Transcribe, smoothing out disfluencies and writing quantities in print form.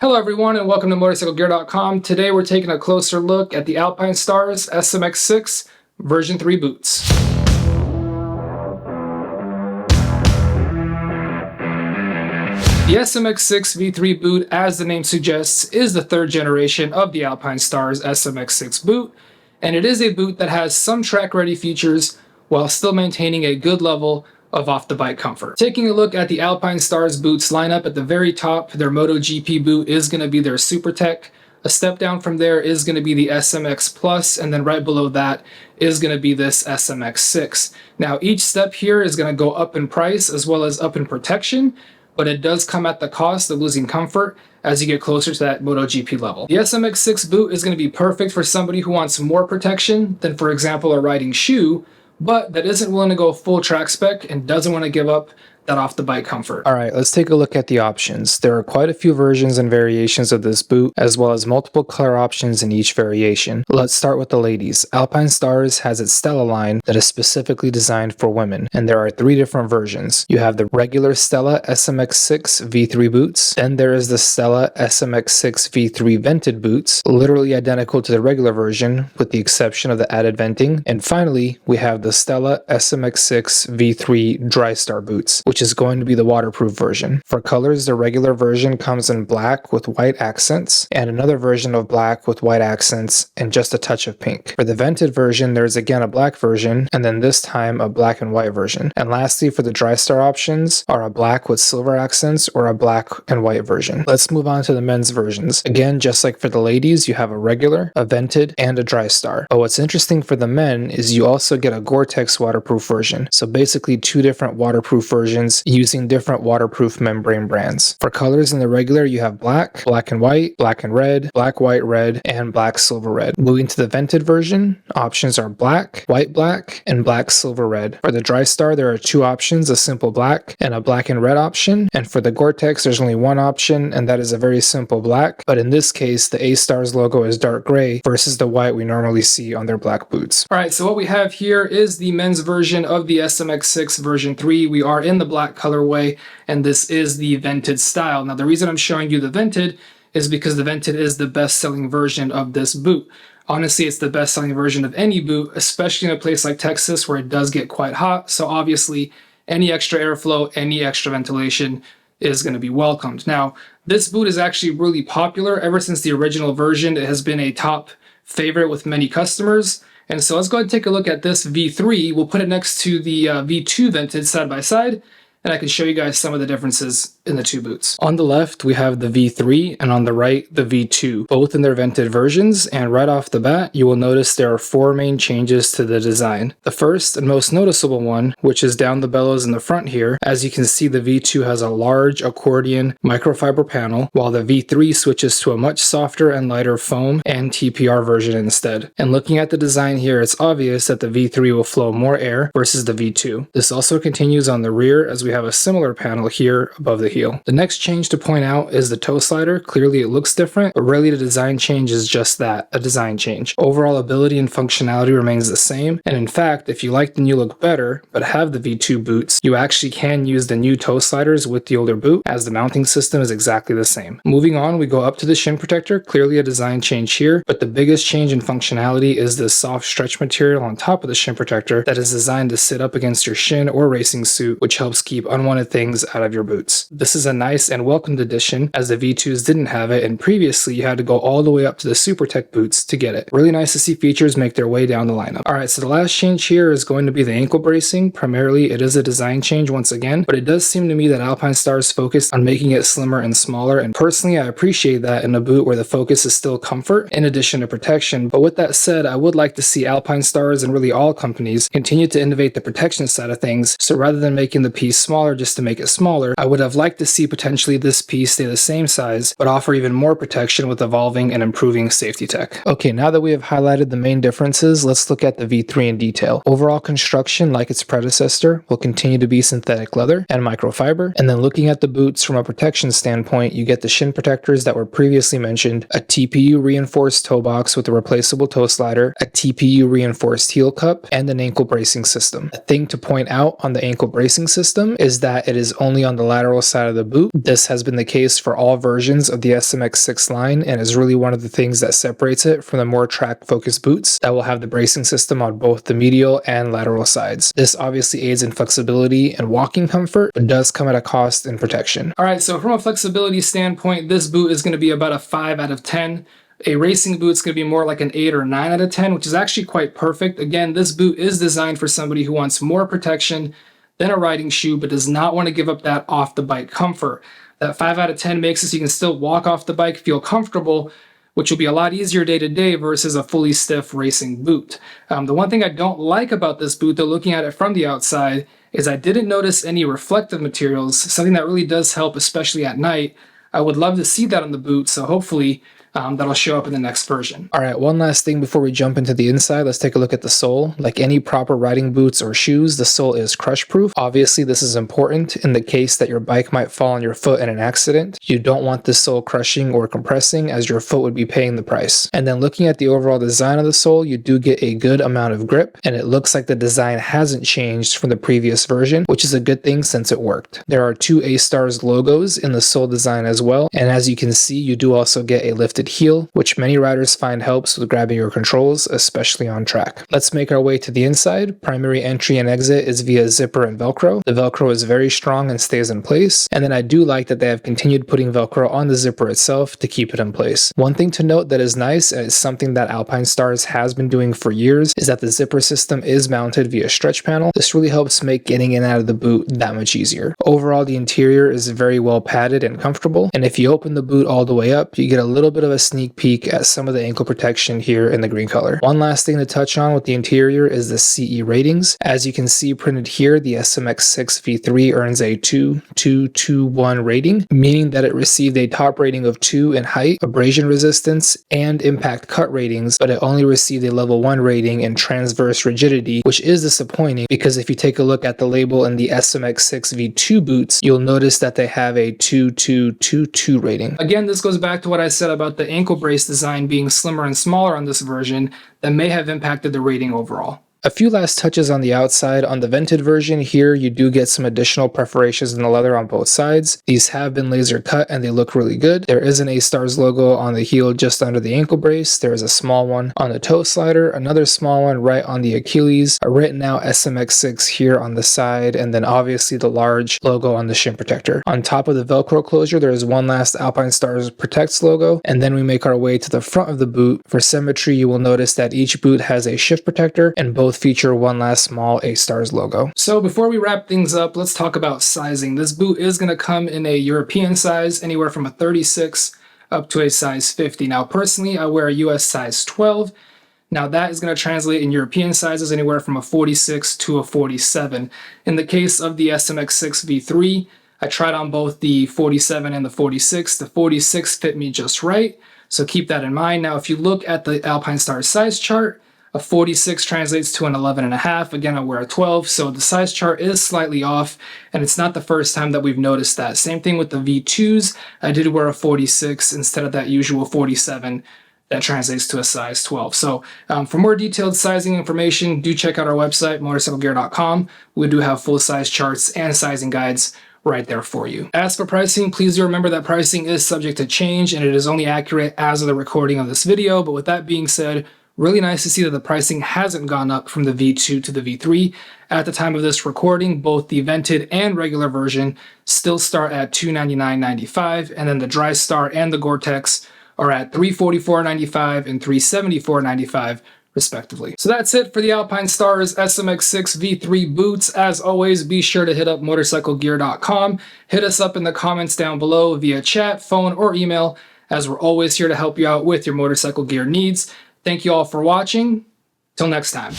Hello everyone and welcome to Motorcyclegear.com. Today we're taking a closer look at the Alpinestars SMX-6 version 3 boots. The SMX-6 V3 boot, as the name suggests, is the third generation of the Alpinestars SMX-6 boot, and it is a boot that has some track-ready features while still maintaining a good level of off-the-bike comfort. Taking a look at the Alpinestars boots lineup, at the very top, their MotoGP boot is going to be their SuperTech. A step down from there is going to be the SMX Plus, and then right below that is going to be this SMX-6. Now, each step here is going to go up in price as well as up in protection, but it does come at the cost of losing comfort as you get closer to that MotoGP level. The SMX-6 boot is going to be perfect for somebody who wants more protection than, for example, a riding shoe, but that isn't willing to go full track spec and doesn't want to give up that off-the-bike comfort. Alright, let's take a look at the options. There are quite a few versions and variations of this boot, as well as multiple color options in each variation. Let's start with the ladies. Alpinestars has its Stella line that is specifically designed for women, and there are 3 different versions. You have the regular Stella SMX-6 V3 boots, then there is the Stella SMX-6 V3 vented boots, literally identical to the regular version with the exception of the added venting, and finally we have the Stella SMX-6 V3 Dry Star boots, which is going to be the waterproof version. For colors, the regular version comes in black with white accents, and another version of black with white accents and just a touch of pink. For the vented version, there's again a black version, and then this time a black and white version. And lastly, for the Dry Star options, are a black with silver accents or a black and white version. Let's move on to the men's versions. Again, just like for the ladies, you have a regular, a vented, and a Dry Star. But what's interesting for the men is you also get a Gore-Tex waterproof version. So basically 2 different waterproof versions using different waterproof membrane brands. For colors in the regular, you have black, black and white, black and red, black, white, red, and black, silver, red. Moving to the vented version, options are black, black, and black, silver, red. For the Dry Star, there are 2 options, a simple black and a black and red option. And for the Gore-Tex, there's only 1 option, and that is a very simple black. But in this case, the A-Stars logo is dark gray versus the white we normally see on their black boots. Alright, so what we have here is the men's version of the SMX-6 version 3. We are in the black colorway, and this is the vented style. Now, the reason I'm showing you the vented is because the vented is the best-selling version of this boot. Honestly, it's the best-selling version of any boot, especially in a place like Texas where it does get quite hot. So obviously, any extra airflow, any extra ventilation is going to be welcomed. Now, this boot is actually really popular. Ever since the original version, it has been a top favorite with many customers. And so let's go ahead and take a look at this V3. We'll put it next to the V2 vented side by side, and I can show you guys some of the differences in the 2 boots. On the left, we have the V3, and on the right, the V2, both in their vented versions, and right off the bat, you will notice there are 4 main changes to the design. The first and most noticeable one, which is down the bellows in the front here, as you can see, the V2 has a large accordion microfiber panel, while the V3 switches to a much softer and lighter foam and TPR version instead. And looking at the design here, it's obvious that the V3 will flow more air versus the V2. This also continues on the rear, as we have a similar panel here above the heel. The next change to point out is the toe slider. Clearly it looks different, but really the design change is just that, a design change. Overall ability and functionality remains the same, and in fact, if you like the new look better, but have the V2 boots, you actually can use the new toe sliders with the older boot, as the mounting system is exactly the same. Moving on, we go up to the shin protector. Clearly a design change here, but the biggest change in functionality is this soft stretch material on top of the shin protector that is designed to sit up against your shin or racing suit, which helps keep unwanted things out of your boots. This is a nice and welcomed addition, as the V2s didn't have it, and previously you had to go all the way up to the SuperTech boots to get it. Really nice to see features make their way down the lineup. Alright, so the last change here is going to be the ankle bracing. Primarily it is a design change once again, but it does seem to me that Alpinestars focused on making it slimmer and smaller, and personally I appreciate that in a boot where the focus is still comfort in addition to protection. But with that said, I would like to see Alpinestars and really all companies continue to innovate the protection side of things, so rather than making the piece smaller just to make it smaller, I would have liked to see potentially this piece stay the same size, but offer even more protection with evolving and improving safety tech. Okay, now that we have highlighted the main differences, let's look at the V3 in detail. Overall construction, like its predecessor, will continue to be synthetic leather and microfiber. And then looking at the boots from a protection standpoint, you get the shin protectors that were previously mentioned, a TPU reinforced toe box with a replaceable toe slider, a TPU reinforced heel cup, and an ankle bracing system. A thing to point out on the ankle bracing system is that it is only on the lateral side of the boot. This has been the case for all versions of the SMX-6 line and is really one of the things that separates it from the more track-focused boots that will have the bracing system on both the medial and lateral sides. This obviously aids in flexibility and walking comfort, but does come at a cost in protection. Alright, so from a flexibility standpoint, this boot is going to be about a 5 out of 10. A racing boot's going to be more like an 8 or 9 out of 10, which is actually quite perfect. Again, this boot is designed for somebody who wants more protection than a riding shoe, but does not want to give up that off-the-bike comfort. That 5 out of 10 makes it so you can still walk off the bike, feel comfortable, which will be a lot easier day to day versus a fully stiff racing boot. The one thing I don't like about this boot, though, looking at it from the outside, is I didn't notice any reflective materials, something that really does help, especially at night. I would love to see that on the boot, so hopefully that'll show up in the next version. Alright, one last thing before we jump into the inside, let's take a look at the sole. Like any proper riding boots or shoes, the sole is crush proof. Obviously, this is important in the case that your bike might fall on your foot in an accident. You don't want the sole crushing or compressing, as your foot would be paying the price. And then looking at the overall design of the sole, you do get a good amount of grip, and it looks like the design hasn't changed from the previous version, which is a good thing since it worked. There are 2 A-Stars logos in the sole design as well, and as you can see, you do also get a lifted heel, which many riders find helps with grabbing your controls, especially on track. Let's make our way to the inside. Primary entry and exit is via zipper and Velcro. The Velcro is very strong and stays in place, and then I do like that they have continued putting Velcro on the zipper itself to keep it in place. One thing to note that is nice, and it's something that Alpinestars has been doing for years, is that the zipper system is mounted via stretch panel. This really helps make getting in and out of the boot that much easier. Overall, the interior is very well padded and comfortable, and if you open the boot all the way up, you get a little bit of a sneak peek at some of the ankle protection here in the green color. One last thing to touch on with the interior is the CE ratings. As you can see printed here, the SMX-6 V3 earns a 2.221 rating, meaning that it received a top rating of 2 in height, abrasion resistance, and impact cut ratings, but it only received a level 1 rating in transverse rigidity, which is disappointing because if you take a look at the label in the SMX-6 V2 boots, you'll notice that they have a 2.222 rating. Again, this goes back to what I said about the ankle brace design being slimmer and smaller on this version that may have impacted the rating overall. A few last touches on the outside. On the vented version here, you do get some additional perforations in the leather on both sides. These have been laser cut and they look really good. There is an A-Stars logo on the heel just under the ankle brace. There is a small one on the toe slider, another small one right on the Achilles, a written out SMX-6 here on the side, and then obviously the large logo on the shin protector. On top of the Velcro closure, there is one last Alpinestars Protects logo, and then we make our way to the front of the boot. For symmetry, you will notice that each boot has a shift protector, and both feature one last small A-Stars logo. So before we wrap things up, let's talk about sizing. This boot is going to come in a European size, anywhere from a 36 up to a size 50. Now personally, I wear a US size 12. Now that is going to translate in European sizes anywhere from a 46 to a 47. In the case of the SMX-6 V3, I tried on both the 47 and the 46. The 46 fit me just right, so keep that in mind. Now if you look at the Alpinestars size chart, a 46 translates to an 11.5. Again, I wear a 12, so the size chart is slightly off, and it's not the first time that we've noticed that. Same thing with the V2s. I did wear a 46 instead of that usual 47. That translates to a size 12. So for more detailed sizing information, do check out our website, Motorcyclegear.com. We do have full size charts and sizing guides right there for you. As for pricing, please do remember that pricing is subject to change, and it is only accurate as of the recording of this video. But with that being said, really nice to see that the pricing hasn't gone up from the V2 to the V3. At the time of this recording, both the vented and regular version still start at $299.95, and then the Dry Star and the Gore-Tex are at $344.95 and $374.95 respectively. So that's it for the Alpinestars SMX-6 V3 boots. As always, be sure to hit up Motorcyclegear.com. Hit us up in the comments down below via chat, phone, or email, as we're always here to help you out with your motorcycle gear needs. Thank you all for watching. Till next time.